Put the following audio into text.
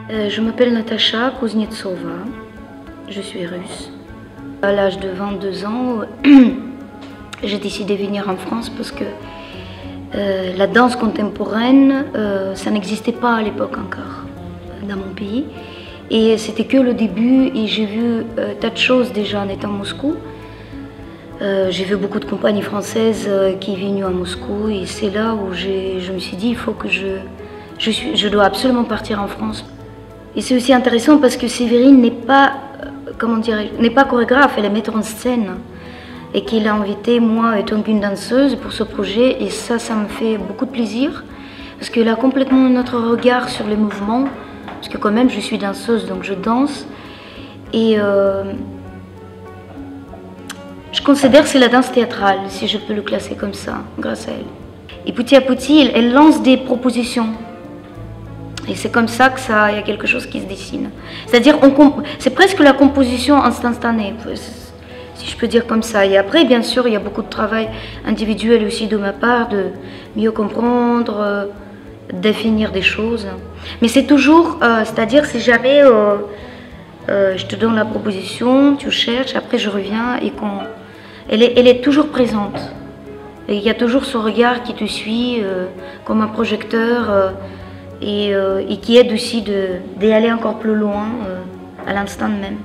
Je m'appelle Natacha Kuznetsova, je suis russe. À l'âge de 22 ans, j'ai décidé de venir en France parce que la danse contemporaine, ça n'existait pas à l'époque encore dans mon pays. Et c'était que le début et j'ai vu tas de choses déjà en étant à Moscou. J'ai vu beaucoup de compagnies françaises qui sont venues à Moscou et c'est là où je me suis dit il faut que je dois absolument partir en France. Et c'est aussi intéressant parce que Séverine n'est pas, n'est pas chorégraphe, elle est metteur en scène. Et qu'il a invité moi étant qu'une danseuse pour ce projet et ça me fait beaucoup de plaisir parce qu'elle a complètement notre regard sur les mouvements parce que quand même je suis danseuse donc je danse et je considère que c'est la danse théâtrale si je peux le classer comme ça grâce à elle. Et petit à petit elle lance des propositions et c'est comme ça que il y a quelque chose qui se dessine. C'est-à-dire c'est presque la composition instantanée. Si je peux dire comme ça. Et après, bien sûr, il y a beaucoup de travail individuel aussi de ma part, de mieux comprendre, définir des choses. Mais c'est toujours, c'est-à-dire si jamais je te donne la proposition, tu cherches, après je reviens et elle est toujours présente. Et il y a toujours ce regard qui te suit comme un projecteur et qui aide aussi d'aller encore plus loin à l'instant même.